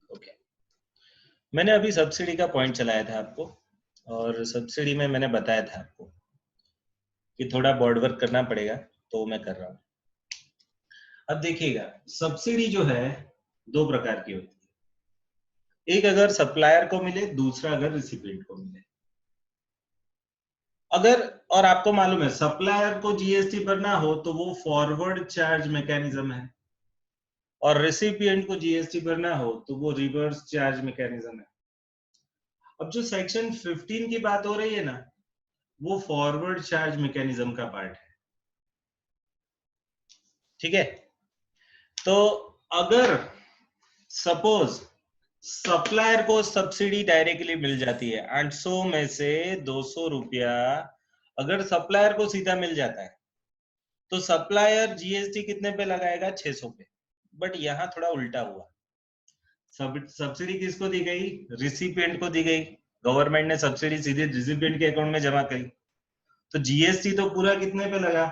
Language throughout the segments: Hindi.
ओके, मैंने अभी सब्सिडी का पॉइंट चलाया था आपको, और सब्सिडी में मैंने बताया था आपको कि थोड़ा बोर्ड वर्क करना पड़ेगा, तो मैं कर रहा हूँ। अब देखिएगा, सब्सिडी जो है दो प्रकार की होती है, एक अगर सप्लायर को मिले, दूसरा अगर रिसिपिएंट को मिले। अगर, और आपको मालूम है सप्लायर को जीएसटी भरना हो तो वो फॉरवर्ड चार्ज मैकेनिज्म है, और रेसिपिएंट को जीएसटी भरना हो तो वो रिवर्स चार्ज मैकेनिज्म है। अब जो सेक्शन 15 की बात हो रही है ना, वो फॉरवर्ड चार्ज मैकेनिज्म का पार्ट है। ठीक है, तो अगर सपोज सप्लायर को सब्सिडी डायरेक्टली मिल जाती है, 800 में से 200 रुपया अगर सप्लायर को सीधा मिल जाता है, तो सप्लायर जीएसटी कितने पे लगाएगा? 600 पे। बट यहां थोड़ा उल्टा हुआ, सब्सिडी किसको दी गई? रिसिपिएंट को दी गई। गवर्नमेंट ने सब्सिडी सीधे रिसिपिएंट के अकाउंट में जमा करी, तो जीएसटी तो पूरा कितने पे लगा?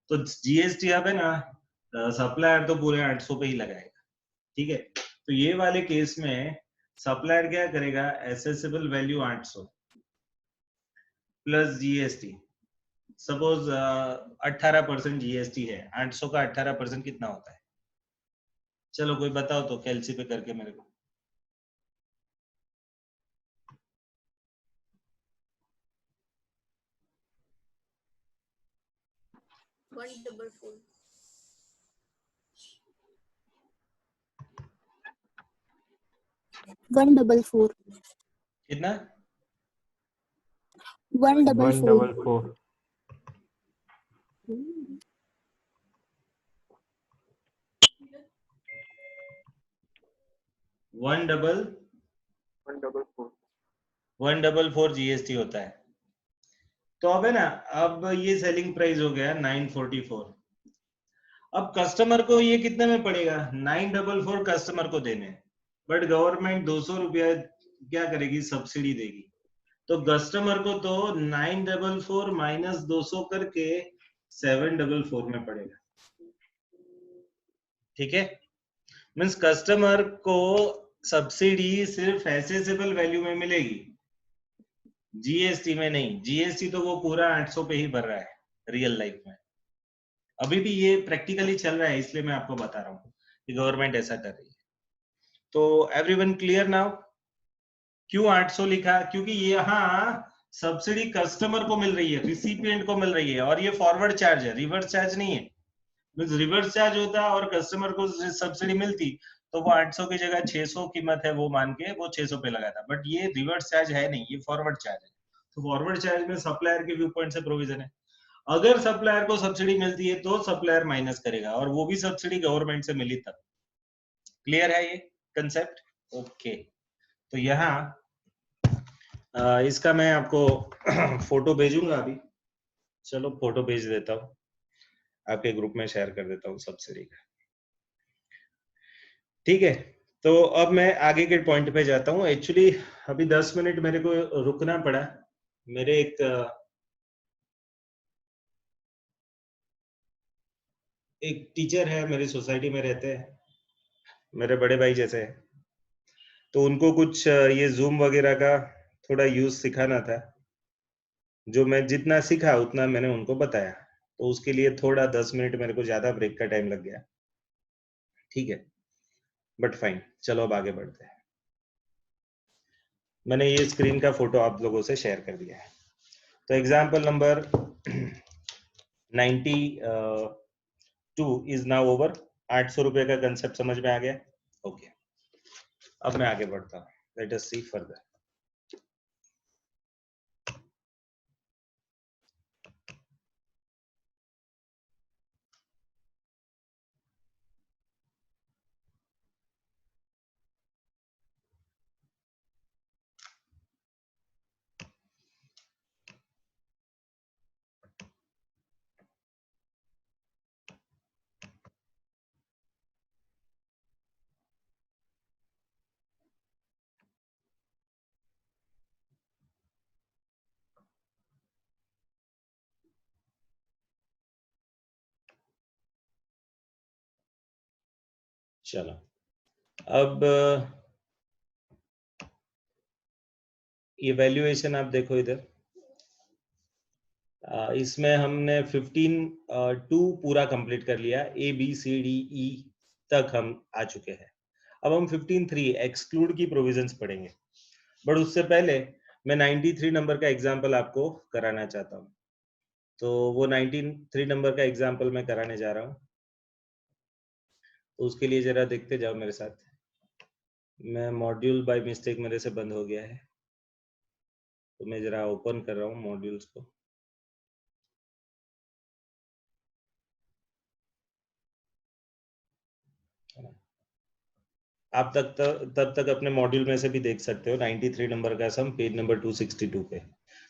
तो जीएसटी अब है ना, सप्लायर तो पूरे 800 पे ही लगाएगा। ठीक है, तो ये वाले केस में सप्लायर क्या करेगा? Assessable value 800 plus GST. Suppose 18% GST है, 800 का 18% कितना होता है? चलो कोई बताओ तो कैलसी पे करके मेरे को। 144 144 कितना? 144 144 जीएसटी होता है। तो अब है ना, अब ये सेलिंग प्राइस हो गया 944। अब कस्टमर को ये कितने में पड़ेगा? 944 कस्टमर को देने, बट गवर्नमेंट 200 रुपया क्या करेगी? सब्सिडी देगी। तो कस्टमर को तो 944 माइनस 200 करके 744 में पड़ेगा। ठीक है, मीन्स कस्टमर को सब्सिडी सिर्फ एसेसेबल वैल्यू में मिलेगी, जीएसटी में नहीं। जीएसटी तो वो पूरा 800 पे ही भर रहा है रियल लाइफ में। अभी भी ये प्रैक्टिकली चल रहा है, इसलिए मैं आपको बता रहा हूँ कि गवर्नमेंट ऐसा कर रही है। तो एवरीवन क्लियर नाउ? क्यों 800 लिखा? क्योंकि यहाँ सब्सिडी कस्टमर को मिल रही है, रिसिपिएंट को मिल रही है, और ये फॉरवर्ड चार्ज है, रिवर्स चार्ज नहीं है। मींस रिवर्स चार्ज होता और कस्टमर को सब्सिडी मिलती तो वो 800 की जगह 600 कीमत है वो मान के वो 600 पे लगाता, बट ये रिवर्स चार्ज है नहीं, ये फॉरवर्ड चार्ज है। तो फॉरवर्ड चार्ज में सप्लायर के व्यू पॉइंट से प्रोविजन है, अगर सप्लायर को सब्सिडी मिलती है तो सप्लायर माइनस करेगा, और वो भी सब्सिडी गवर्नमेंट से मिली तब। क्लियर है ये कंसेप्ट? ओके, तो यहाँ इसका मैं आपको फोटो भेजूंगा अभी। चलो फोटो भेज देता हूँ, आपके ग्रुप में शेयर कर देता हूँ सब्सिडी का। ठीक है, तो अब मैं आगे के पॉइंट पे जाता हूँ। एक्चुअली अभी 10 मिनट मेरे को रुकना पड़ा, मेरे एक टीचर है, मेरी सोसाइटी में रहते हैं, मेरे बड़े भाई जैसे हैं, तो उनको कुछ ये जूम वगैरह का थोड़ा यूज सिखाना था। जो मैं जितना सीखा उतना मैंने उनको बताया, तो उसके लिए थोड़ा 10 मिनट मेरे को ज्यादा ब्रेक का टाइम लग गया। ठीक है, बट फाइन, चलो अब आगे बढ़ते हैं। मैंने ये स्क्रीन का फोटो आप लोगों से शेयर कर दिया है। तो example number 92 is now over. 800 रुपए का कंसेप्ट समझ में आ गया? ओके, अब मैं आगे बढ़ता हूँ। लेट अस सी फर्दर। चलो, अब ये वैल्यूएशन आप देखो इधर, इसमें हमने 15 पूरा कंप्लीट कर लिया, A B C D E तक हम आ चुके हैं। अब हम 15.3 एक्सक्लूड की प्रोविजंस पढ़ेंगे, बट उससे पहले मैं 93 नंबर का एग्जाम्पल आपको कराना चाहता हूँ। तो वो 93 नंबर का एग्जाम्पल मैं कराने जा रहा हूँ, तो उसके लिए जरा देखते जाओ मेरे साथ। मैं मॉड्यूल बाय मिस्टेक मेरे से बंद हो गया है, तो मैं जरा ओपन कर रहा हूँ मॉड्यूल्स को। आप तब तक अपने मॉड्यूल में से भी देख सकते हो 93 नंबर का सम पेज नंबर 262 पे।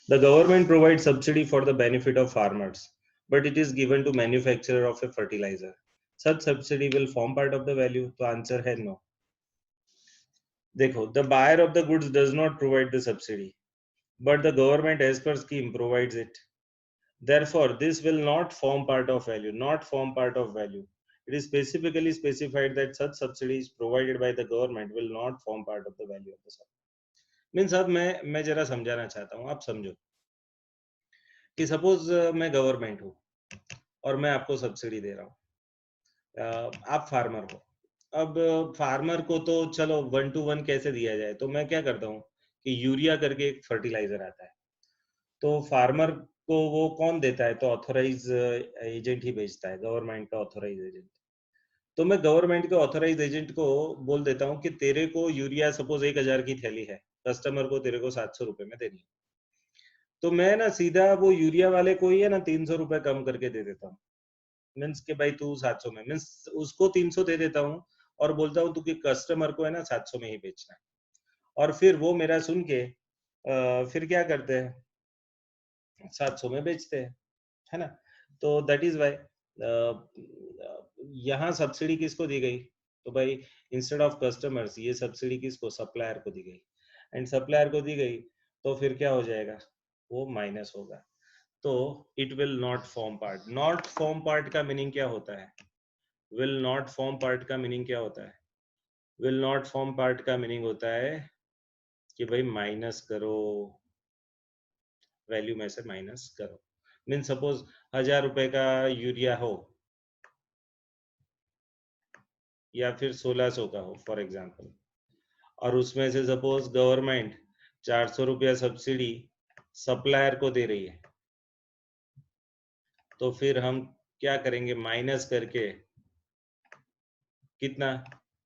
The government provide subsidy for the benefit of farmers but it is given to manufacturer of a fertiliser, such subsidy will form part of the value. तो आंसर है नो। देखो, the buyer of the goods does not provide the subsidy but the government as per scheme provides it, therefore this will not form part of value, not form part of value. It is specifically specified that such subsidies provided by the government will not form part of the value of the sum. Means अब मैं जरा समझाना चाहता हूँ, आप समझो कि सपोज मैं गवर्नमेंट हूँ और मैं आपको सब्सिडी दे रहा हूँ, आप फार्मर हो। अब फार्मर को तो चलो 1 to 1 कैसे दिया जाए, तो मैं क्या करता हूँ कि यूरिया करके एक फर्टिलाइजर आता है, तो फार्मर को वो कौन देता है, तो ऑथोराइज एजेंट ही बेचता है, गवर्नमेंट का ऑथोराइज एजेंट। तो मैं गवर्नमेंट के ऑथोराइज एजेंट को बोल देता हूँ कि तेरे को यूरिया सपोज 1000 की थैली है, कस्टमर को तेरे को 700 रुपए में देनी है, तो मैं ना सीधा वो यूरिया वाले को ही है ना 300 रुपए कम करके दे देता हूँ। मीन्स के भाई तू 700 में, मीन्स उसको 300 दे देता हूँ और बोलता हूँ तू कि कस्टमर को है ना 700 में ही बेचना है। और फिर वो मेरा सुन के फिर क्या करते हैं, 700 में बेचते हैं, है ना। तो दैट इज वाई यहाँ सब्सिडी किसको दी गई, तो भाई इंस्टेड ऑफ कस्टमर्स ये सब्सिडी किसको, सप्लायर को दी गई। एंड सप्लायर को दी गई तो फिर क्या हो जाएगा, वो माइनस होगा। तो it will not form part. Not form part का मीनिंग क्या होता है, विल नॉट फॉर्म पार्ट का मीनिंग क्या होता है, विल नॉट फॉर्म पार्ट का मीनिंग होता है कि भाई माइनस करो, वैल्यू में से माइनस करो। मीन सपोज 1000 रुपए का यूरिया हो या फिर 1600 का हो फॉर एग्जांपल, और उसमें से सपोज गवर्नमेंट 400 रुपया सब्सिडी सप्लायर को दे रही है, तो फिर हम क्या करेंगे, माइनस करके कितना,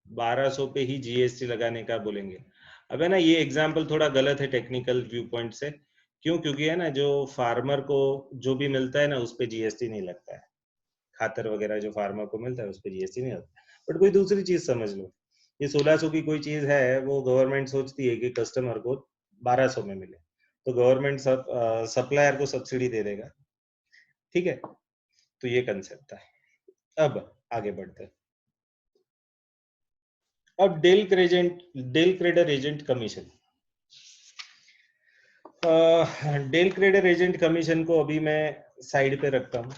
1200 पे ही जीएसटी लगाने का बोलेंगे। अब है ना, ये एग्जाम्पल थोड़ा गलत है टेक्निकल व्यू पॉइंट से, क्यों, क्योंकि है ना जो फार्मर को जो भी मिलता है ना उस पे जीएसटी नहीं लगता है, खातर वगैरह जो फार्मर को मिलता है उस पे जीएसटी नहीं लगता। बट कोई दूसरी चीज समझ लो, ये 1600 की कोई चीज है, वो गवर्नमेंट सोचती है कि कस्टमर को 1200 में मिले, तो गवर्नमेंट सप्लायर को सब्सिडी दे देगा, ठीक है। तो ये कंसेप्ट है। अब आगे बढ़ते हैं। अब del credere agent commission, del credere agent commission को अभी मैं साइड पे रखता हूँ,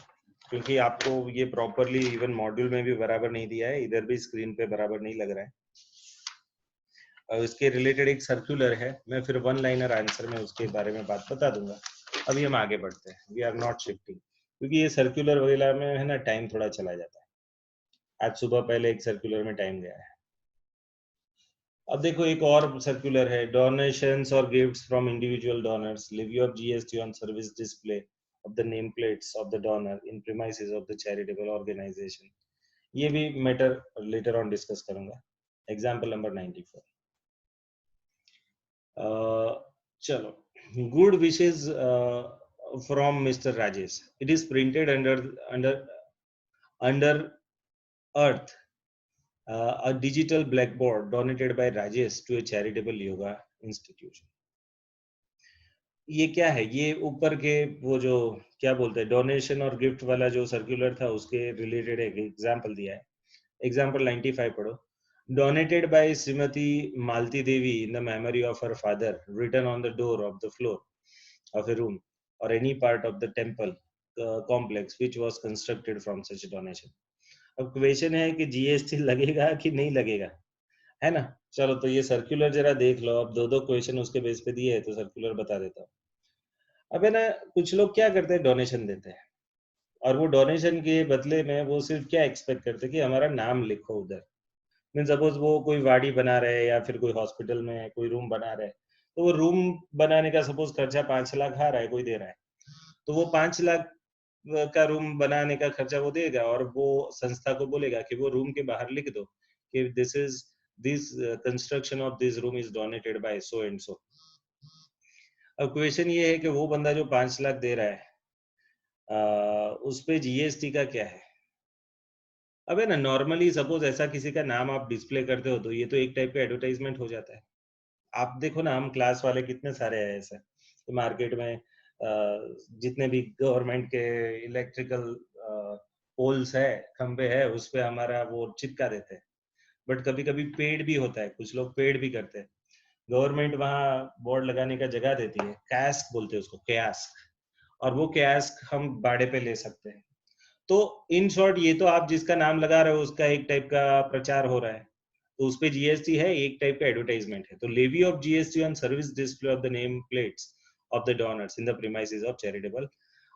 क्योंकि आपको ये प्रॉपरली इवन मॉड्यूल में भी बराबर नहीं दिया है, इधर भी स्क्रीन पे बराबर नहीं लग रहा है। और इसके रिलेटेड एक सर्कुलर है, मैं फिर वन लाइनर आंसर में उसके बारे में बात बता दूंगा। अभी हम आगे बढ़ते हैं, वी आर नॉट शिफ्टिंग, क्योंकि ये सर्कुलर वगैरह में है ना टाइम थोड़ा चला जाता है। आज सुबह पहले एक सर्कुलर में टाइम गया है। अब देखो एक और सर्कुलर है, डोनेशंस और gifts from individual donors, levy of GST on service display of the name plates of the donor in premises of the charitable organisation. ये भी मैटर लेटर ऑन डिस्कस करूंगा। Example number 94। चलो, good wishes from mister Rajesh, it is printed under earth a digital blackboard donated by Rajesh to a charitable yoga institution। ये क्या है, ये ऊपर के वो जो क्या बोलते हैं डोनेशन और गिफ्ट वाला जो सर्कुलर था उसके रिलेटेड एक एग्जांपल दिया है। एग्जांपल 95 पढ़ो। Donated by Shrimati Malti Devi in the memory of her father, written on the door of the floor of a room or any part of the temple complex which was constructed from such donation। अब क्वेश्चन है कि जीएसटी लगेगा कि नहीं लगेगा। है ना। चलो तो ये सर्कुलर जरा देख लो, अब दो क्वेश्चन उसके बेस पे दिए है तो सर्कुलर बता देता हूँ। अब है ना, कुछ लोग क्या करते हैं, डोनेशन देते हैं, और वो डोनेशन के बदले में वो सिर्फ क्या एक्सपेक्ट करते हैं कि हमारा नाम लिखो उधर। मीन सपोज वो कोई वाड़ी बना रहे हैं या फिर कोई हॉस्पिटल में कोई रूम बना रहे हैं, तो वो रूम बनाने का सपोज खर्चा 5 लाख आ रहा है, कोई दे रहा है, तो वो 5 लाख का रूम बनाने का खर्चा वो देगा, और वो संस्था को बोलेगा कि वो रूम के बाहर लिख दो कि this construction of this room is donated bye so and so. अब क्वेश्चन ये है कि वो बंदा जो 5 लाख दे रहा है, उस पे जीएसटी का क्या है। अब है ना, नॉर्मली सपोज ऐसा किसी का नाम आप डिस्प्ले करते हो तो ये तो एक टाइप का एडवर्टाइजमेंट हो जाता है। आप देखो ना, हम क्लास वाले कितने सारे हैं ऐसे तो मार्केट में, जितने भी गवर्नमेंट के इलेक्ट्रिकल पोल्स है, खंबे है, उस पे हमारा वो चिपका देते हैं। बट कभी कभी पेड भी होता है, कुछ लोग पेड भी करते हैं। गवर्नमेंट वहाँ बोर्ड लगाने का जगह देती है, कैस्क बोलते हैं उसको, कैस्क, और वो कैस्क हम भाड़े पे ले सकते हैं। तो इन शॉर्ट ये तो आप जिसका नाम लगा रहे हो उसका एक टाइप का प्रचार हो रहा है, तो उस पे जीएसटी है, एक टाइप का एडवर्टाइजमेंट है। तो levy of GST on service display of the name plates of the donors in the premises of charitable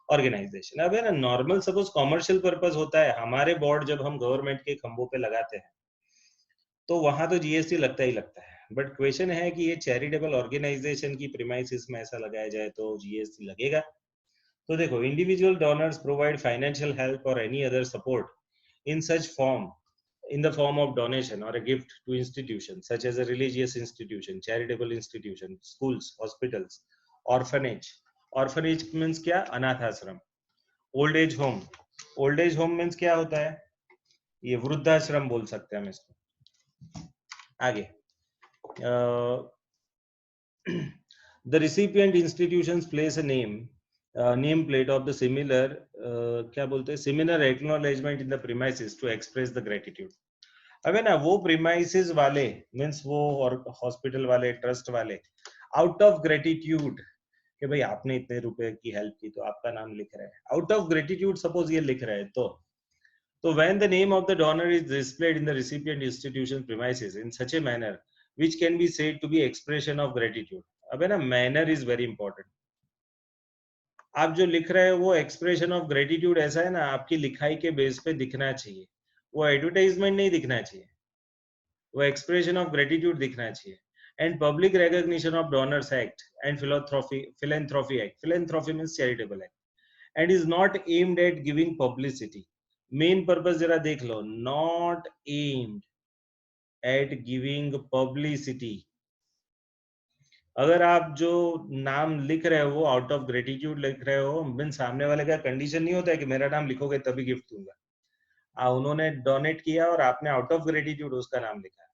organisation. अब है ना, नॉर्मल सपोज कॉमर्शियल पर्पस होता है, हमारे बोर्ड जब हम गवर्नमेंट के खंभों पे लगाते हैं तो वहां तो जीएसटी लगता ही लगता है। बट क्वेश्चन है कि ये चैरिटेबल ऑर्गेनाइजेशन की प्रीमाइसेस में ऐसा लगाया जाए तो जीएसटी लगेगा। तो देखो, individual donors provide financial help और any other support in such form in the form of donation or a gift to institutions such as a religious institution, charitable institution, schools, hospitals, orphanage. Orphanage means क्या, अनाथ आश्रम। Old age home, old age home means क्या होता है, ये वृद्धाश्रम बोल सकते हैं हम इसको। आगे, the recipient institutions place a name plate of the similar, क्या बोलते हैं, similar acknowledgement in the premises to express the gratitude। अब है ना, वो प्रीमाइसेस वाले मीन्स वो और हॉस्पिटल वाले, ट्रस्ट वाले, आउट ऑफ ग्रेटिट्यूड कि भाई आपने इतने रुपए की हेल्प की तो आपका नाम लिख रहा है, आउट ऑफ ग्रेटिट्यूड सपोज ये लिख रहा है, तो when the name of the donor is displayed in the recipient institution premises in such a manner which can be said to be expression of gratitude। अब है ना, मैनर इज वेरी इंपॉर्टेंट। आप जो लिख रहे हो वो एक्सप्रेशन ऑफ ग्रेटिट्यूड ऐसा है ना, आपकी लिखाई के बेस पे दिखना चाहिए, वो एडवर्टाइजमेंट नहीं दिखना चाहिए, वो एक्सप्रेशन ऑफ ग्रेटिट्यूड दिखना चाहिए। And public recognition of donors act and philanthropy act, philanthropy means charitable act, and is not aimed at giving publicity. Main purpose जरा देख लो, not aimed at giving publicity. अगर आप जो नाम लिख रहे हो आउट ऑफ ग्रेटिट्यूड लिख रहे हो, मीन सामने वाले का कंडीशन नहीं होता है कि मेरा नाम लिखोगे तभी गिफ्ट दूंगा। उन्होंने डोनेट किया और आपने आउट ऑफ ग्रेटिट्यूड उसका नाम लिखा,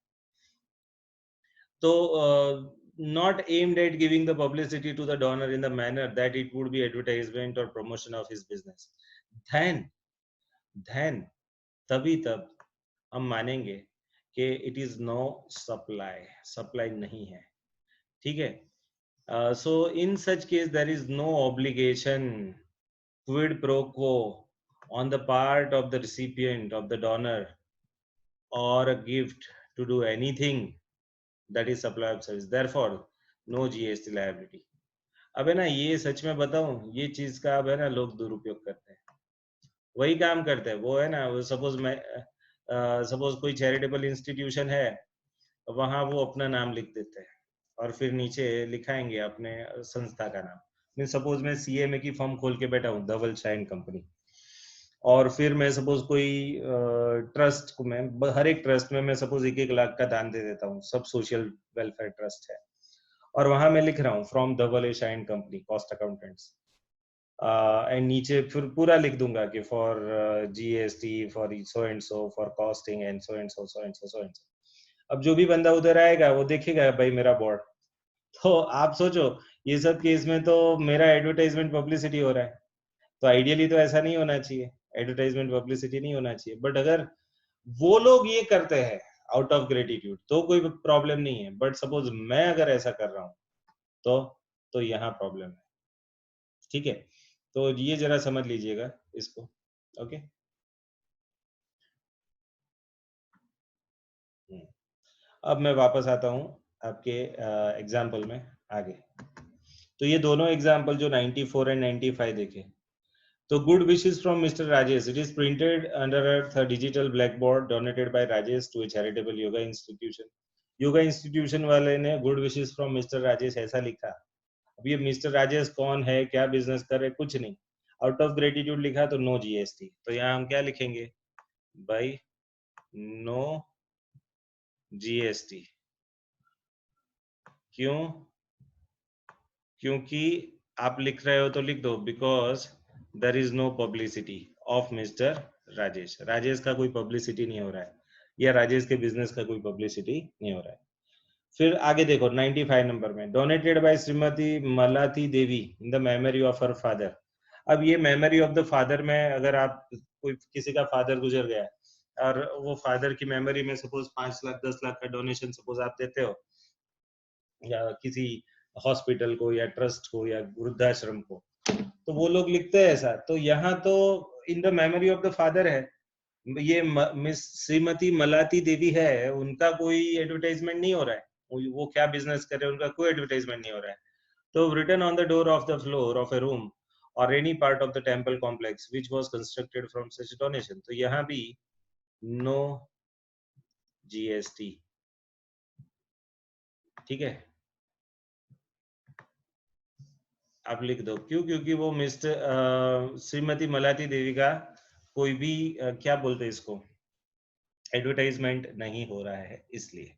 तो not aimed at giving the publicity to the donor in the manner that it would be advertisement or promotion of his business, then तभी तब हम मानेंगे कि it is no supply नहीं है, ठीक है। So in such case there is no obligation, quid pro quo, on the part of the recipient of the donor or a gift to do anything that is supply of service, therefore no GST liability। अब है ना, ये सच में बताऊं, ये चीज का अब है ना लोग दुरुपयोग करते हैं, वही काम करते हैं। वो है ना, सपोज मैं सपोज कोई चैरिटेबल इंस्टीट्यूशन है, वहां वो अपना नाम लिख देते हैं और फिर नीचे लिखाएंगे अपने संस्था का नाम। मैं सपोज मैं सीएमए की फर्म खोल के बैठा हूँ, धवल शाइन कंपनी, और फिर मैं सपोज कोई ट्रस्ट को, मैं हर एक ट्रस्ट में मैं सपोज 1-1 लाख का दान दे देता हूँ, सब सोशल वेलफेयर ट्रस्ट है, और वहां मैं लिख रहा हूँ from Dhaval shine company cost accountants, and नीचे फिर पूरा लिख दूंगा कि for GST for so and so for costing and so and so so and so so and so. अब जो भी बंदा उधर आएगा वो देखेगा भाई मेरा बोर्ड, तो आप सोचो ये सब केस में तो मेरा एडवर्टाइजमेंट पब्लिसिटी हो रहा है, तो आइडियली तो ऐसा नहीं होना चाहिए, एडवर्टाइजमेंट पब्लिसिटी नहीं होना चाहिए। बट अगर वो लोग ये करते हैं आउट ऑफ ग्रेटिट्यूड तो कोई प्रॉब्लम नहीं है, बट सपोज मैं अगर ऐसा कर रहा हूँ तो यहाँ प्रॉब्लम है, ठीक है। तो ये जरा समझ लीजिएगा इसको, ओके। अब मैं वापस आता हूँ आपके एग्जाम्पल में आगे। तो ये दोनों एग्जाम्पल जो 94 एंड 95 देखे, तो good wishes from mister Rajesh, it is printed under earth digital black board donated by Rajesh to a charitable yoga institution. Yoga institution वाले ने good wishes from mister Rajesh ऐसा लिखा। अब ये मिस्टर राजेश कौन है, क्या बिजनेस करे, कुछ नहीं, आउट ऑफ ग्रेटिट्यूड लिखा, तो नो जीएसटी। तो यहाँ हम क्या लिखेंगे भाई, नो जीएसटी। क्यों? क्योंकि आप लिख रहे हो तो लिख दो, because there is no publicity of mister Rajesh. Rajesh का कोई पब्लिसिटी नहीं हो रहा है, या राजेश के बिजनेस का कोई पब्लिसिटी नहीं हो रहा है। फिर आगे देखो 95 नंबर में, donated by Shrimati Malati Devi in the memory of her father. अब ये मेमोरी ऑफ द फादर में, अगर आप कोई किसी का फादर गुजर गया और वो फादर की मेमोरी में सपोज 5 लाख 10 लाख का डोनेशन सपोज आप देते हो, या किसी हॉस्पिटल को या ट्रस्ट को या वृद्धाश्रम को, तो वो लोग लिखते हैं ऐसा। तो यहाँ तो इन the memory of the father है, ये मिस श्रीमती मलाती देवी है, उनका कोई एडवर्टाइजमेंट नहीं हो रहा है, वो क्या बिजनेस कर रहे हैं उनका कोई एडवर्टाइजमेंट नहीं हो रहा है। तो written on the door of the floor of a room और any part of the temple complex which was constructed from such donation. तो यहाँ भी नो जीएसटी, ठीक है, आप लिख दो। क्यों? क्योंकि वो मिस्टर श्रीमती मलाती देवी का कोई भी क्या बोलते हैं इसको, एडवर्टाइजमेंट नहीं हो रहा है, इसलिए।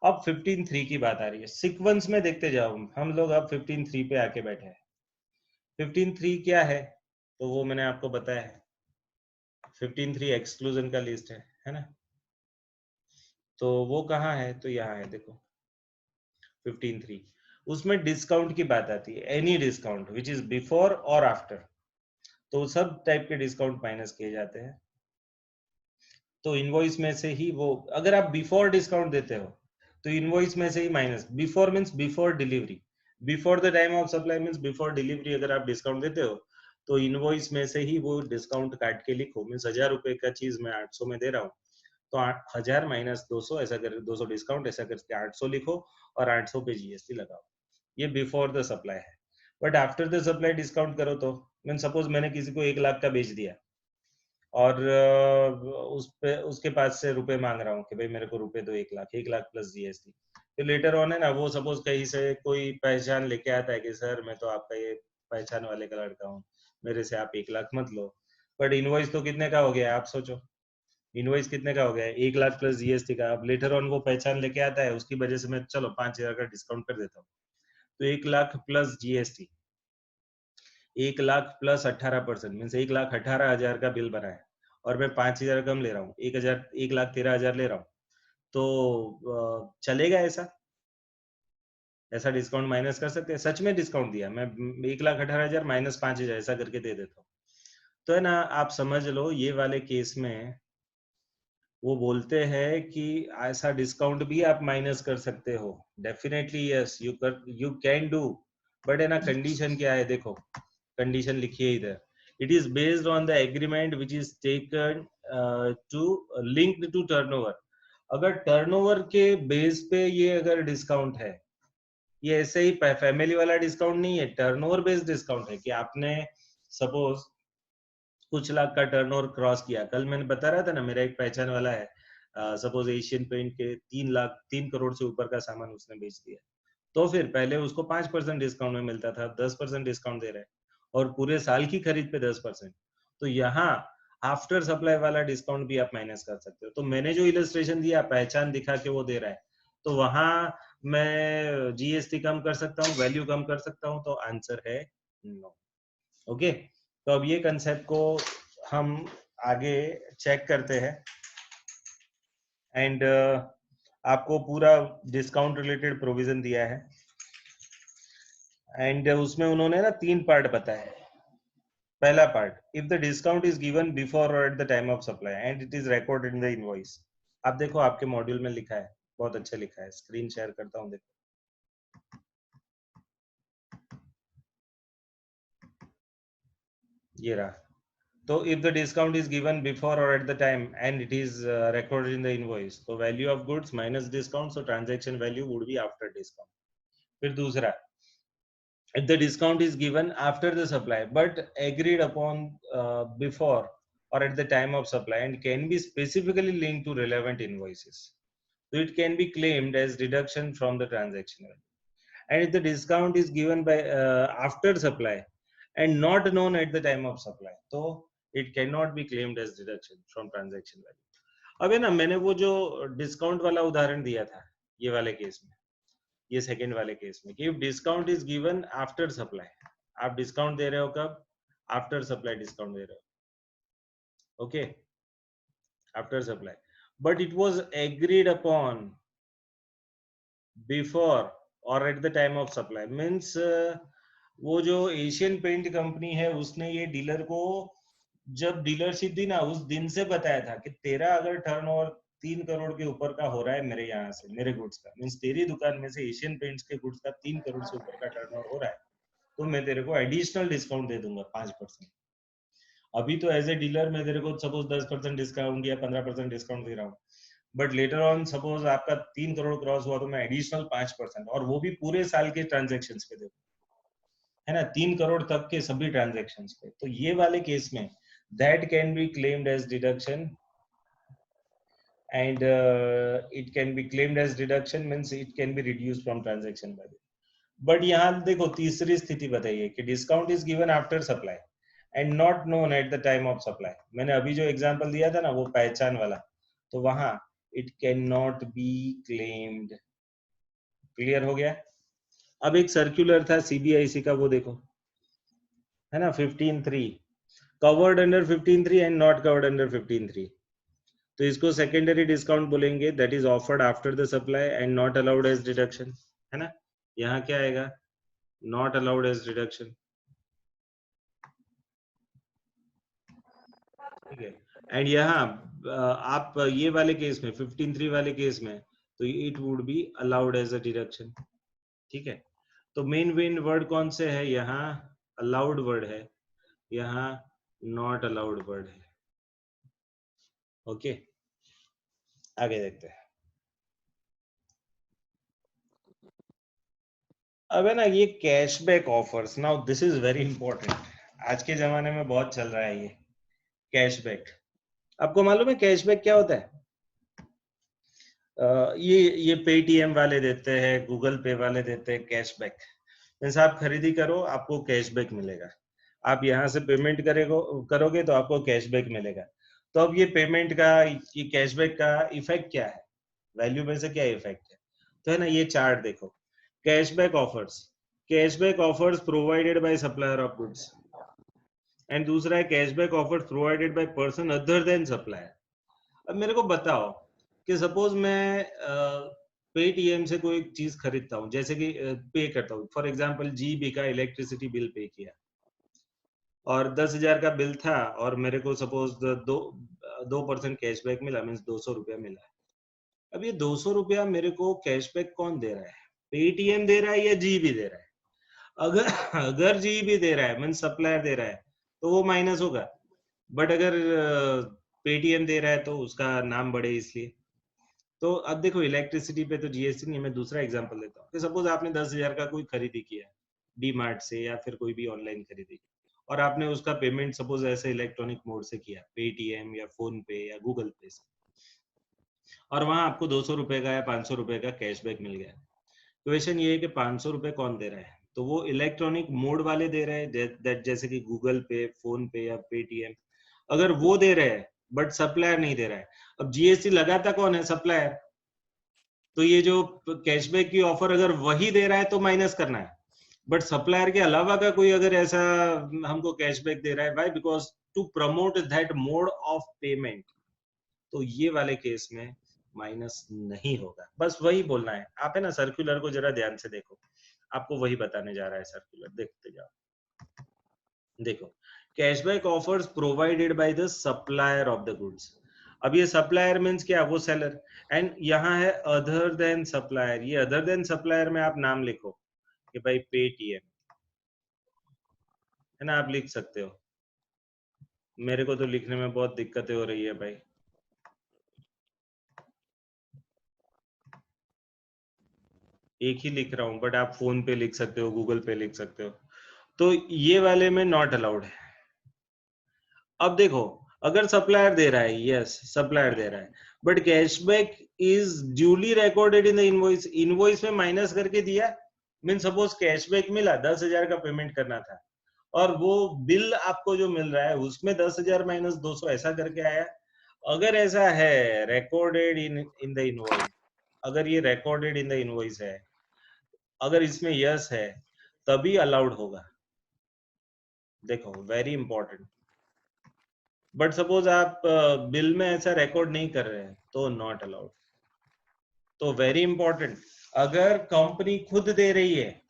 अब 15.3 की बात आ रही है, सीक्वेंस में देखते जाओ हम लोग। अब 15.3 पे आके बैठे हैं। 15.3 क्या है, तो वो मैंने आपको बताया है। 15.3 एक्सक्लूजन का लिस्ट है ना। तो वो कहाँ है, तो यहाँ है, देखो 15.3। उसमें डिस्काउंट की बात आती है, any discount which is before और आफ्टर, तो सब टाइप के डिस्काउंट माइनस किए जाते हैं। तो इनवॉइस में से ही वो, अगर आप बिफोर डिस्काउंट देते हो तो इनवॉइस में से ही minus, before means before delivery, before the time of supply means before delivery, अगर आप डिस्काउंट देते हो तो इनवॉइस में से ही वो डिस्काउंट काट के लिखो। मींस 1000 रुपए का चीज मैं 800 में दे रहा हूँ, तो 1000 माइनस 200 ऐसा कर, 200 डिस्काउंट ऐसा करके 800 लिखो और 800 पे जीएसटी लगाओ। ये बिफोर द सप्लाई है। But after the supply discount करो तो, मीन सपोज मैंने किसी को 1 लाख का बेच दिया और उस पे उसके पास से रुपए मांग रहा हूँ कि भाई मेरे को रुपए दो 1 लाख प्लस जीएसटी। फिर लेटर ऑन है ना, वो सपोज कहीं से कोई पहचान लेके आता है कि सर मैं तो आपका ये पहचान वाले का लड़का हूँ, मेरे से आप 1 लाख मत लो। बट इनवॉइस तो कितने का हो गया, आप सोचो, इनवॉइस कितने का हो गया, 1 लाख प्लस जीएसटी का। अब लेटर ऑन वो पहचान लेके आता है, उसकी वजह से मैं चलो 5000 का डिस्काउंट कर देता हूँ, तो 1 lakh plus GST, 1 lakh plus 18% means 1,18,000 का बिल बना है, और मैं 5000 कम ले रहा हूँ, 1,13,000 ले रहा हूँ। तो चलेगा ऐसा? ऐसा डिस्काउंट माइनस कर सकते हैं? सच में डिस्काउंट दिया मैं, 1,18,000 माइनस 5,000 ऐसा करके दे देता हूँ। तो है ना, आप समझ लो ये वाले केस में वो बोलते हैं कि ऐसा डिस्काउंट भी आप माइनस कर सकते हो। Definitely yes, you can do, but है ना, कंडीशन क्या है, देखो कंडीशन लिखिए इधर। It is based on the agreement which is taken to linked to turnover. अगर टर्नओवर के बेस पे ये अगर डिस्काउंट है, ये ऐसे ही फैमिली वाला डिस्काउंट नहीं है, टर्नओवर बेस्ड डिस्काउंट है कि आपने सपोज कुछ लाख का टर्नओवर क्रॉस किया। कल मैंने बता रहा था ना, मेरा एक पहचान वाला है, सपोज एशियन पेंट के 3 करोड़ से ऊपर का सामान उसने बेच दिया, तो फिर पहले उसको 5% डिस्काउंट में मिलता था, 10% डिस्काउंट दे रहे हैं, और पूरे साल की खरीद पे 10%। तो यहाँ आफ्टर सप्लाई वाला डिस्काउंट भी आप माइनस कर सकते हो। तो मैंने जो इलस्ट्रेशन दिया, पहचान दिखा के वो दे रहा है, तो वहां मैं जीएसटी कम कर सकता हूँ, वैल्यू कम कर सकता हूँ, तो आंसर है नो। ओके, तो अब ये कंसेप्ट को हम आगे चेक करते हैं। एंड आपको पूरा डिस्काउंट रिलेटेड प्रोविजन दिया है, एंड उसमें उन्होंने ना 3 पार्ट बताए। पहला part, if the discount is given before और at the time of supply and it is recorded in the invoice. आप देखो आपके मॉड्यूल में लिखा है, बहुत अच्छा लिखा है, स्क्रीन शेयर करता हूँ, देखो ये रहा। तो if the discount is given before or at the time and it is recorded in the invoice, तो value of goods minus discount, so transaction value would be after discount. फिर दूसरा, if the discount is given after the supply but agreed upon before or at the time of supply and can be specifically linked to relevant invoices, so it can be claimed as deduction from the transaction value. And if the discount is given by after supply and not known at the time of supply, so it cannot be claimed as deduction from transaction value. अब है ना, मैंने वो जो डिस्काउंट वाला उदाहरण दिया था ये वाले केस में, ये सेकंड वाले केस में, कि discount is given after supply, आप डिस्काउंट दे रहे हो कब? आफ्टर सप्लाई डिस्काउंट दे रहे हो, okay, after supply, but it was agreed upon before और at the time of supply, means वो जो एशियन पेंट कंपनी है उसने ये डीलर को जब डीलरशिप दी ना उस दिन से बताया था कि तेरा अगर टर्नओवर 3 करोड़ के ऊपर का हो रहा है मेरे यहाँ से, मेरे गुड्स का, मींस तेरी दुकान में से एशियन पेंट्स के गुड्स का 3 करोड़ से ऊपर का टर्नओवर हो रहा है, तो मैं तेरे को एडिशनल डिस्काउंट दे दूंगा 5%। अभी तो एज ए डीलर मैं तेरे को सपोज 10% डिस्काउंट या 15% डिस्काउंट दे रहा हूँ, बट लेटर ऑन सपोज आपका 3 करोड़ क्रॉस हुआ तो मैं एडिशनल 5%, और वो भी पूरे साल के ट्रांजेक्शन पे दे, है ना, 3 करोड़ तक के सभी ट्रांजेक्शन पे। तो ये वाले केस में that can be claimed as deduction, and it can be claimed as deduction, means it can be reduced from transaction value. But यहाँ देखो तीसरी स्थिति बताइए कि discount is given after supply and not known at the time of supply. मैंने अभी जो एग्जांपल दिया था ना वो पहचान वाला, तो वहां it can not be claimed. Clear हो गया? अब एक सर्कुलर था सीबीआईसी का, वो देखो, है ना, 15(3) covered under 15(3) and not covered under 15(3), तो इसको सेकेंडरी डिस्काउंट बोलेंगे, that is offered after the supply and not allowed as deduction, है ना। यहाँ क्या आएगा? नॉट अलाउड एज डिडक्शन, ठीक है। एंड यहाँ आप ये वाले केस में 15(3) वाले केस में तो it would be allowed as a deduction, ठीक है। तो मेन वर्ड कौन से है? यहाँ अलाउड वर्ड है, यहाँ नॉट अलाउड वर्ड है, ओके। आगे देखते हैं। अब है ना ये cashback offers, now this is very important, आज के जमाने में बहुत चल रहा है ये कैशबैक। आपको मालूम है कैशबैक क्या होता है? ये पेटीएम वाले देते हैं, गूगल पे वाले देते हैं कैशबैक, मीन्स आप खरीदी करो आपको कैशबैक मिलेगा, आप यहाँ से पेमेंट करोगे तो आपको कैशबैक मिलेगा। तो अब ये पेमेंट का, ये कैशबैक का इफेक्ट क्या है, वैल्यू में से क्या इफेक्ट है? तो है ना ये चार्ट देखो, cashback offers provided by supplier of goods, and दूसरा है cashback offers provided by person other than supplier. अब मेरे को बताओ कि सपोज मैं पेटीएम से कोई चीज खरीदता हूँ, जैसे कि पे करता हूँ, फॉर एग्जांपल जीबी का इलेक्ट्रिसिटी बिल पे किया और 10,000 का बिल था और मेरे को सपोज 2% कैशबैक मिला, मीन्स 200 रुपया मिला। अब ये 200 रुपया मेरे को कैशबैक कौन दे रहा है? पेटीएम दे रहा है या जीबी दे रहा है? अगर जीबी दे रहा है मीन्स सप्लायर दे रहा है तो वो माइनस होगा, बट अगर पेटीएम दे रहा है तो उसका नाम बढ़े इसलिए। तो अब देखो इलेक्ट्रिसिटी पे तो जीएसटी नहीं है, मैं दूसरा एग्जांपल देता हूँ कि सपोज आपने 10,000 का कोई खरीदी किया डी मार्ट से या फिर कोई भी ऑनलाइन खरीदी, और आपने उसका पेमेंट सपोज ऐसे इलेक्ट्रॉनिक मोड से किया, पेटीएम या फोन पे या गूगल पे से, और वहां आपको 200 रुपए का या 500 रुपए का कैशबैक मिल गया। क्वेश्चन ये है कि 500 रुपए कौन दे रहा है? तो वो इलेक्ट्रॉनिक मोड वाले दे रहे हैं, जैसे कि गूगल पे, फोन पे या पेटीएम, अगर वो दे रहे हैं बट सप्लायर नहीं दे रहा है। अब जीएसटी लगाता कौन है? सप्लायर। तो ये जो कैशबैक की ऑफर अगर वही दे रहा है तो माइनस करना है, बट सप्लायर के अलावा का कोई अगर ऐसा हमको कैशबैक दे रहा है, why? Because to promote that mode of payment, तो ये वाले केस में माइनस नहीं होगा। बस वही बोलना है। आप है ना सर्कुलर को जरा ध्यान से देखो, आपको वही बताने जा रहा है सर्कुलर, देखते जाओ। देखो, cashback offers provided by the supplier of the goods. अब ये सप्लायर मींस क्या? वो सेलर। एंड यहाँ है अदर देन सप्लायर, ये अदर देन सप्लायर में आप नाम लिखो कि भाई पेटीएम, है ना, आप लिख सकते हो। मेरे को तो लिखने में बहुत दिक्कतें हो रही है भाई। एक ही लिख रहा हूँ, बट आप फोन पे लिख सकते हो, गूगल पे लिख सकते हो। तो ये वाले में नॉट अलाउड है। अब देखो, अगर सप्लायर दे रहा है, यस सप्लायर दे रहा है, but cashback is duly recorded in the invoice, invoice में माइनस करके दिया, मीन सपोज कैशबैक मिला 10,000 का पेमेंट करना था, और वो बिल आपको जो मिल रहा है उसमें 10,000 माइनस 200 ऐसा करके आया। अगर ऐसा है रिकॉर्डेड इन द इनवॉइस, अगर ये रिकॉर्डेड इन द इनवॉइस है, अगर इसमें यस है, तभी अलाउड होगा। देखो वेरी इंपॉर्टेंट। बट सपोज आप बिल में ऐसा रिकॉर्ड नहीं कर रहे हैं तो नॉट अलाउड। तो वेरी इंपॉर्टेंट, अगर कंपनी खुद दे रही है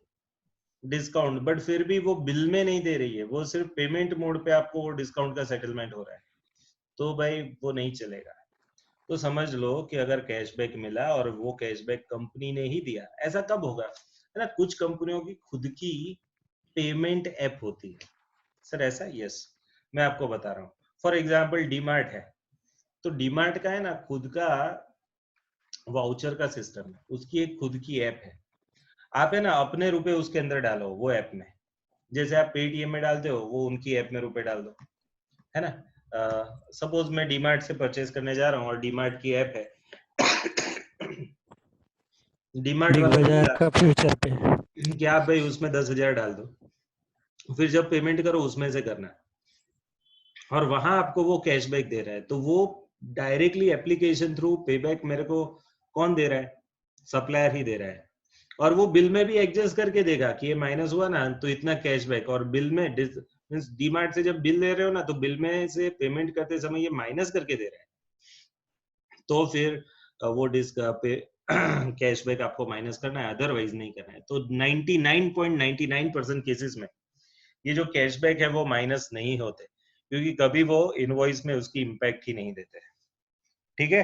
डिस्काउंट बट फिर भी वो बिल में नहीं दे रही है, वो सिर्फ पेमेंट मोड पे आपको वो डिस्काउंट का सेटलमेंट हो रहा है, तो भाई वो नहीं चलेगा। तो समझ लो कि अगर कैशबैक मिला और वो कैशबैक कंपनी ने ही दिया, ऐसा कब होगा, है ना, कुछ कंपनियों की खुद की पेमेंट ऐप होती है। सर ऐसा, यस, मैं आपको बता रहा हूँ। फॉर एग्जाम्पल डीमार्ट है, तो डीमार्ट का है ना खुद का वाउचर का सिस्टम है, उसकी एक खुद की ऐप है। आप है ना अपने रुपए उसके अंदर डालो वो ऐप में, जैसे आप पेटीएम में डालते हो, वो उनकी ऐप में रुपए डाल दो, है ना। सपोज मैं डीमार्ट से परचेज करने जा रहा हूँ और डीमार्ट की ऐप है, डीमार्ट बिग वाला बाजार बोला का फ्यूचर पे। कि आप भाई उसमें 10,000 डाल दो, फिर जब पेमेंट करो उसमें से करना, और वहां आपको वो कैशबैक दे रहा है, तो वो डायरेक्टली एप्लीकेशन थ्रू पेबैक मेरे को कौन दे रहा है, सप्लायर ही दे रहा है। और वो बिल में भी एडजस्ट करके देगा कि ये माइनस हुआ ना तो इतना कैशबैक, और बिल में मींस डीमार्ट से जब बिल दे रहे हो ना तो बिल में से पेमेंट करते समय ये माइनस करके दे रहा है, तो फिर वो डिस्क पे कैशबैक आपको माइनस करना है, अदरवाइज नहीं करना है। तो 99.99% केसेस में ये जो कैशबैक है वो माइनस नहीं होते, क्योंकि कभी वो इनवॉइस में उसकी इंपैक्ट ही नहीं देते। ठीक है,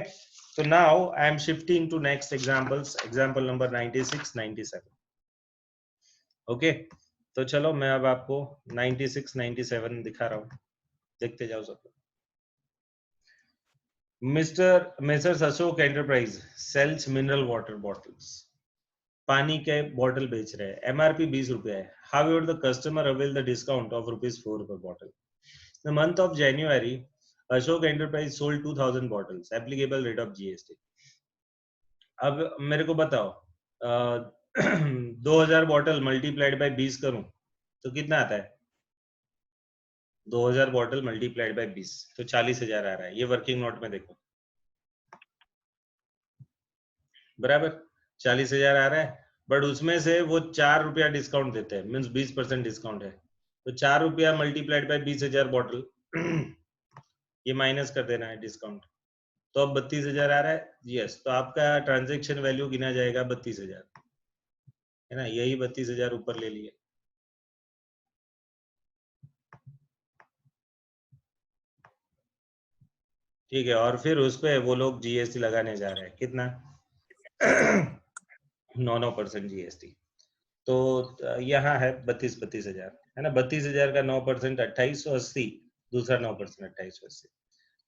तो now I am shifting to next examples, example number 96 97। Okay, तो चलो मैं अब आपको 96 97 दिखा रहा हूँ, देखते जाओ सब। Messrs Ashok enterprise sales mineral water bottles, पानी के बॉटल बेच रहे हैं, एमआरपी 20 रुपया है, however the customer avail the discount of ₹4 per bottle. The month of January, Ashok Enterprise sold 2,000 bottles, applicable rate of GST. अब मेरे को बताओ, 2,000 बॉटल मल्टीप्लाइड बाय 20 करूं तो कितना आता है, 2,000 बॉटल मल्टीप्लाइड बाय 20 तो 40,000 आ रहा है। ये वर्किंग नोट में देखो, बराबर 40,000 आ रहा है, बट उसमें से वो 4 रुपया डिस्काउंट देते हैं, मीन्स 20% डिस्काउंट है, तो 4 रुपया मल्टीप्लाइड बाय 20,000 बॉटल, ये माइनस कर देना है डिस्काउंट, तो अब 32,000 आ रहा है। यस, तो आपका ट्रांजैक्शन वैल्यू गिना जाएगा 32,000, है ना, यही 32,000 ऊपर ले लिए। ठीक है, और फिर उस पे वो लोग जीएसटी लगाने जा रहे हैं, कितना 9% जीएसटी। तो यहाँ है 32,000, है ना, 32,000 का 9% 2880, दूसरा 9% 2880।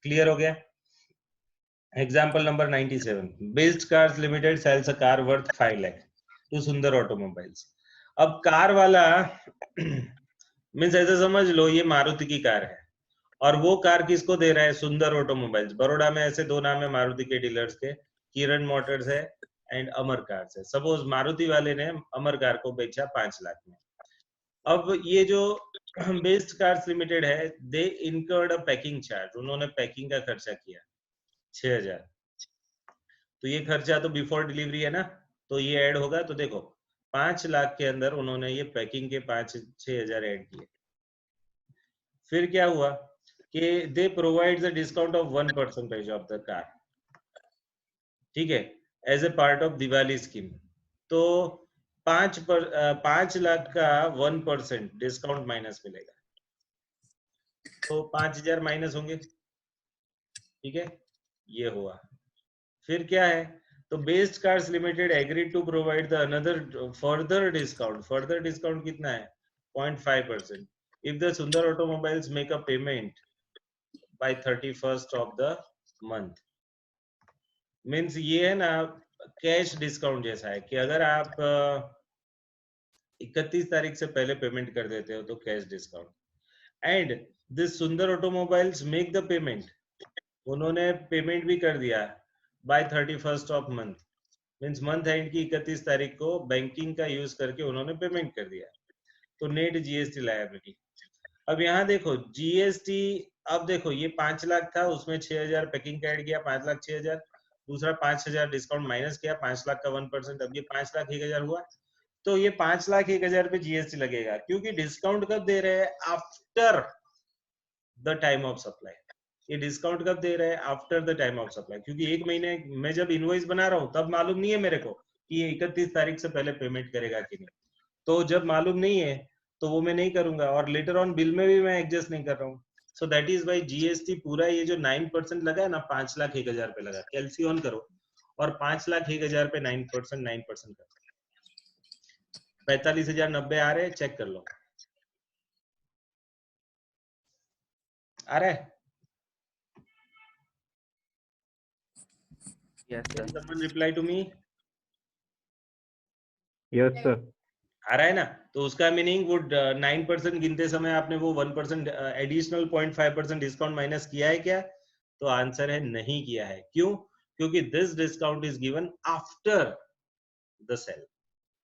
क्लियर हो गया। Example number 97, based cars limited sales a car worth 5 lakh to Sundar automobiles. अब कार वाला मीन्स ऐसे समझ लो ये मारुति की कार है, और वो कार किसको दे रहा है, सुंदर ऑटोमोबाइल्स। बड़ोड़ा में ऐसे दो नाम है मारुति के डीलर्स के, किरण मोटर्स है एंड अमर कार्स है। सपोज मारुति वाले ने अमर कार को बेचा 5 लाख में। अब ये जो बेस्ड कार्स लिमिटेड है, दे इनकर्ड अ पैकिंग चार्ज, उन्होंने पैकिंग का खर्चा किया 6,000, तो ये खर्चा तो बिफोर डिलीवरी है ना, तो ये ऐड होगा। तो देखो 5 लाख के अंदर उन्होंने ये पैकिंग के 5-6,000 ऐड किए। फिर क्या हुआ कि they provide the discount of 1% of the car, ठीक है, as a part of Diwali scheme. तो 5 लाख का 1% डिस्काउंट माइनस मिलेगा, तो 5,000 माइनस होंगे, ठीक है, ये हुआ। फिर क्या है, तो based cars limited agreed to provide the another further discount, further discount कितना है 0.5%, if the Sundar automobiles make a payment by 31st of the month. Means ये है ना कैश डिस्काउंट जैसा है कि अगर आप 31 तारीख से पहले पेमेंट कर देते हो तो cash discount. And this Sundar automobiles make the payment, उन्होंने पेमेंट भी कर दिया by 31st of month, means month end की 31 तारीख को बैंकिंग का यूज करके उन्होंने पेमेंट कर दिया, तो नेट जीएसटी लायबिलिटी. अब यहाँ देखो जीएसटी, अब देखो ये 5 लाख था, उसमें 6,000 पैकिंग का ऐड किया, 5 लाख 6,000, दूसरा 5,000 डिस्काउंट माइनस किया, 5 लाख का 1%, अब ये 5 लाख 1,000 हुआ. तो ये 5 लाख 1,000 पे जीएसटी लगेगा, क्योंकि डिस्काउंट कब दे रहे हैं? After the time of supply. ये डिस्काउंट कब दे रहे हैं? After the time of supply, क्योंकि एक महीने मैं जब इनवॉइस बना रहा हूँ तब मालूम नहीं है मेरे को कि ये 31 तारीख से पहले पेमेंट करेगा कि नहीं. तो जब मालूम नहीं है तो वो मैं नहीं करूंगा, और लेटर ऑन बिल में भी मैं एडजस्ट नहीं कर रहा हूँ. So that is why GST पूरा ये जो 9% लगा है ना, 5 लाख 1,000 पे लगा. कैलसी ऑन करो और 5 लाख 1,000 पे 9% करो. 45,090 आ रहे हैं, चेक कर लो. आ रहा है? Yes, sir. Can someone reply to me? Yes, sir. आ रहा है ना? तो उसका मीनिंग वो 9% गिनते समय आपने वो 1% एडिशनल 0.5% डिस्काउंट माइनस किया है क्या? तो आंसर है नहीं किया है. क्यों? क्योंकि this discount is given after the sale.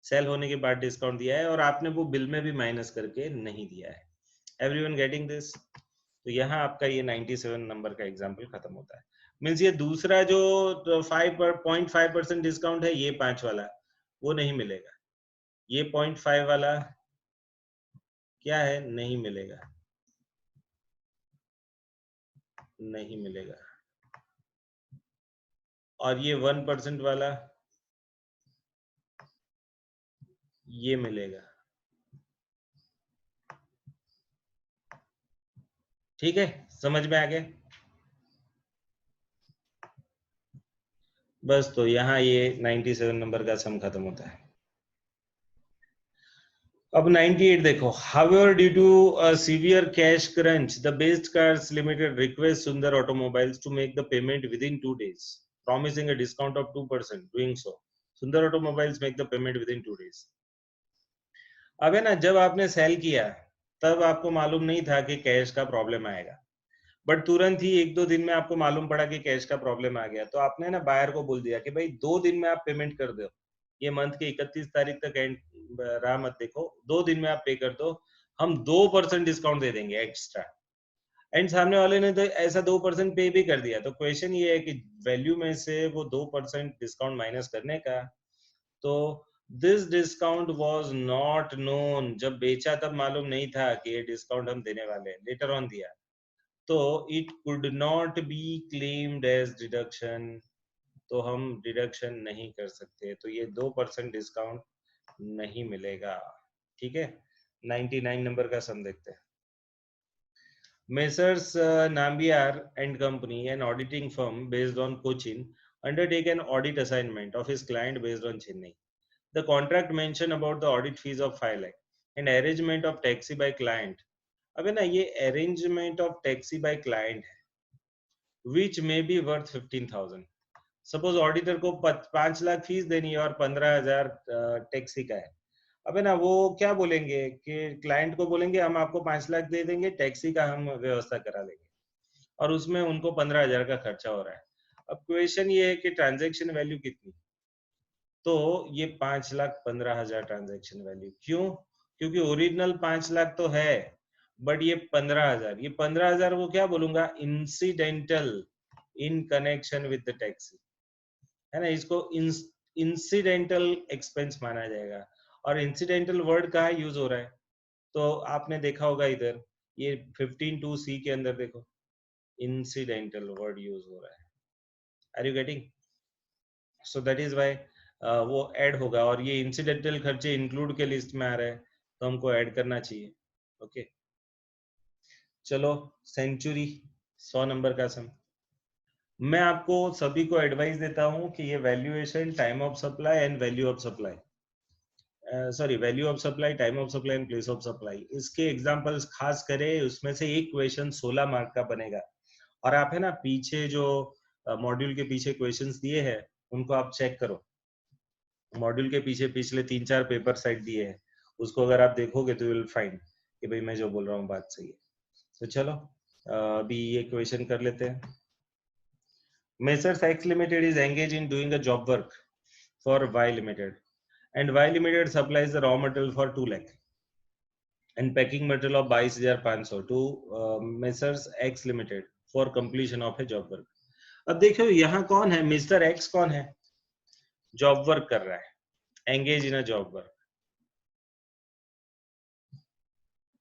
Sale होने के बाद डिस्काउंट दिया है और आपने वो बिल में भी माइनस करके नहीं दिया है. Everyone getting this? तो यहाँ आपका ये 97 नंबर का एग्जाम्पल खत्म होता है. मीन्स ये दूसरा जो 5.5% डिस्काउंट है, ये 5 वाला, वो नहीं मिलेगा. ये 0.5 वाला क्या है? नहीं मिलेगा, नहीं मिलेगा. और ये 1% वाला ये मिलेगा. ठीक है, समझ में आ गया? बस, तो यहाँ ये 97 नंबर का सम खत्म होता है. अब 98 देखो. However, due to a severe cash crunch, the Best Cars Limited requests Sundar Automobiles to make the payment within 2 days, promising a discount of 2%. Doing so, Sundar Automobiles make the payment within 2 days. अब है ना, जब आपने सेल किया तब आपको मालूम नहीं था कि कैश का प्रॉब्लम आएगा, बट तुरंत ही 1-2 दिन में आपको मालूम पड़ा कि कैश का प्रॉब्लम आ गया, तो आपने ना बायर को बोल दिया कि भाई 2 दिन में आप पेमेंट कर दो, ये मंथ के 31 तारीख तक एंड राह मत देखो, 2 दिन में आप पे कर दो, हम 2% डिस्काउंट दे देंगे एक्स्ट्रा. एंड सामने वाले ने तो ऐसा 2% पे भी कर दिया. तो क्वेश्चन ये है कि वैल्यू में से वो 2% डिस्काउंट माइनस करने का. तो this discount was not known, जब बेचा तब मालूम नहीं था कि ये डिस्काउंट हम देने वाले हैं, लेटर ऑन दिया, तो it could not be claimed as deduction, तो हम डिडक्शन नहीं कर सकते, तो ये 2% डिस्काउंट नहीं मिलेगा. ठीक है, 99 नंबर का सम देखते हैं. Messrs. Nambiar and Company, an auditing firm based on Cochin, undertake an audit assignment of his client based on Chennai. The contract mentioned about the audit fees of 5 lakh and arrangement of taxi by client. अब है ना, ये arrangement of taxi by client है, which may be worth 15,000. Suppose auditor को 5 लाख फीस देनी है और 15,000 टैक्सी का है. अब है ना, वो क्या बोलेंगे कि क्लाइंट को बोलेंगे हम आपको 5 लाख दे देंगे, टैक्सी का हम व्यवस्था करा लेंगे, और उसमें उनको 15,000 का खर्चा हो रहा है. अब क्वेश्चन ये है कि ट्रांजैक्शन वैल्यू कितनी, तो ये 5,15,000 ट्रांजैक्शन वैल्यू. क्यों? क्योंकि ओरिजिनल 5 लाख तो है, बट ये 15,000, ये 15,000 को क्या बोलूंगा? Incidental in connection with the taxi, है ना, इसको इंसिडेंटल एक्सपेंस माना जाएगा. और इंसिडेंटल वर्ड कहाँ यूज हो रहा है? तो आपने देखा होगा इधर ये 15(2)(c) के अंदर देखो, इंसिडेंटल वर्ड यूज हो रहा है. Are you getting? So that is why वो ऐड होगा, और ये इंसिडेंटल खर्चे इंक्लूड के लिस्ट में आ रहा है, तो हमको ऐड करना चाहिए. ओके, चलो, सेंचुरी 100 नंबर का सम. मैं आपको सभी को एडवाइस देता हूं कि ये valuation, time of supply and value of supply, sorry value of supply, time of supply and place of supply, इसके एग्जांपल्स खास करें, उसमें से एक क्वेश्चन 16 मार्क का बनेगा और आप है ना पीछे जो मॉड्यूल के पीछे क्वेश्चंस दिए हैं उनको आप चेक करो, मॉड्यूल के पीछे पिछले 3-4 पेपर साइट दिए हैं, उसको अगर आप देखोगे तो यू विल फाइंड कि भाई मैं जो बोल रहा हूँ बात सही है। तो चलो अभी ये क्वेश्चन कर लेते हैं। Messrs X Limited is engaged in doing a job work for Y Limited, and Y Limited supplies the raw material for 2 lakh and packing material of 22,500 to Messrs X Limited for completion of a job work. अब देखो यहाँ कौन है, मिस्टर एक्स कौन है, जॉब वर्क कर रहा है, engage in a job work,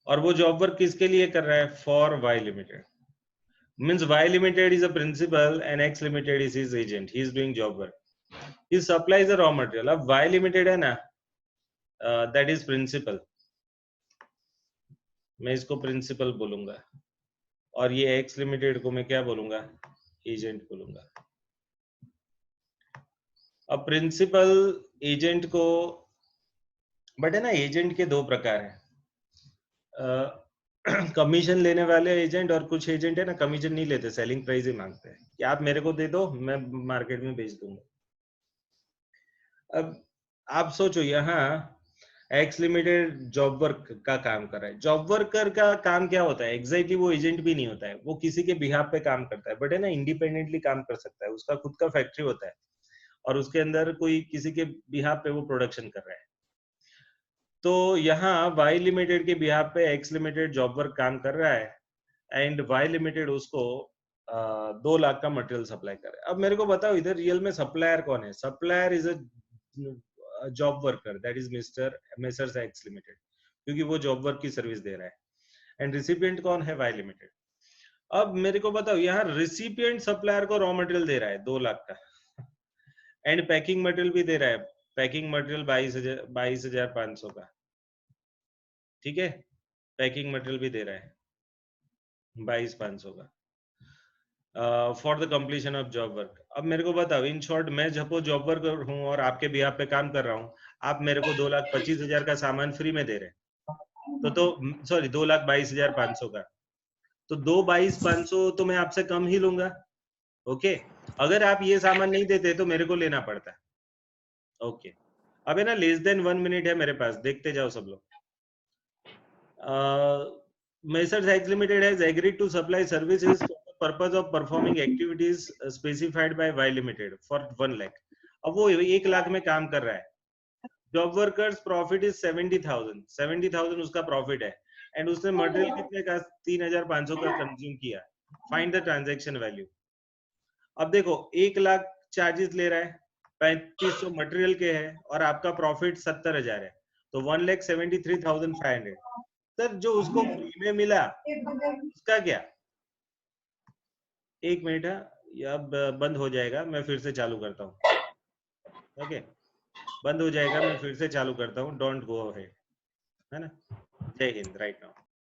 और वो जॉब वर्क किसके लिए कर रहा है, for Y limited. Means Y limited is a principal and X limited is his agent, he is doing job work, he supplies the raw material. अब वाई लिमिटेड है ना, दैट इज प्रिंसिपल, मैं इसको प्रिंसिपल बोलूंगा, और ये एक्स लिमिटेड को मैं क्या बोलूंगा, एजेंट बोलूंगा। अब प्रिंसिपल एजेंट को, बट है ना एजेंट के दो प्रकार हैं, कमीशन लेने वाले एजेंट, और कुछ एजेंट है ना कमीशन नहीं लेते, सेलिंग प्राइस ही मांगते हैं कि आप मेरे को दे दो मैं मार्केट में बेच दूंगा। अब आप सोचो यहाँ एक्स लिमिटेड जॉब वर्क का काम कर रहा है, जॉब वर्कर का काम क्या होता है, एग्जैक्टली वो एजेंट भी नहीं होता है, वो किसी के बिहाफ पे काम करता है, बट है ना इंडिपेंडेंटली काम कर सकता है, उसका खुद का फैक्ट्री होता है और उसके अंदर कोई किसी के बिहाफ पे वो प्रोडक्शन कर रहा है। तो यहाँ वाई लिमिटेड के बिहाफ पे एक्स लिमिटेड जॉब वर्क काम कर रहा है एंड वाई लिमिटेड उसको 2 लाख का मटेरियल सप्लाई कर रहा है। अब मेरे को बताओ इधर रियल में सप्लायर कौन है, supplier is a job worker, that is mister messrs x limited, क्योंकि वो जॉब वर्क की सर्विस दे रहा है, एंड रिसिपिएंट कौन है, वाई लिमिटेड। अब मेरे को बताओ यहाँ रिसिपिएंट सप्लायर को रॉ मटेरियल दे रहा है 2 लाख का एंड पैकिंग मटेरियल भी दे रहा है, पैकिंग मटेरियल 22,500 का, ठीक है, पैकिंग मटेरियल भी दे रहा है 22,500 का for the completion of job work. अब मेरे को बताओ इन शॉर्ट, मैं जब जॉब वर्कर हूँ और आपके बिहाफ पे काम कर रहा हूँ, आप मेरे को 2,25,000 का सामान फ्री में दे रहे हैं, तो सॉरी 2,22,500 का, तो 2,22,500 तो मैं आपसे कम ही लूंगा, ओके। अगर आप ये सामान नहीं देते तो मेरे को लेना पड़ता, ओके। अब है ना लेस देन 1 मिनट है मेरे पास, देखते जाओ सब लोग। Messrs X Limited has agreed to supply services for the purpose of performing activities specified by Y Limited for 1 lakh. अब वो 1 लाख में काम कर रहा है, जॉब वर्कर्स प्रॉफिट इज 70,000 उसका प्रॉफिट है, एंड उसने मटेरियल कितने का 3,500 का कंज्यूम किया, फाइंड द ट्रांजैक्शन वैल्यू। अब देखो 1 लाख चार्जेस ले रहा है, 3,500 मटेरियल के है और आपका प्रॉफिट 70,000 है, तो 1,73,500। सर जो उसको फ्री में मिला उसका क्या, एक मिनट है, अब बंद हो जाएगा, मैं फिर से चालू करता हूँ, ओके, बंद हो जाएगा, मैं फिर से चालू करता हूँ, डोंट गो अहेड, है ना। जय हिंद राइट नाउ।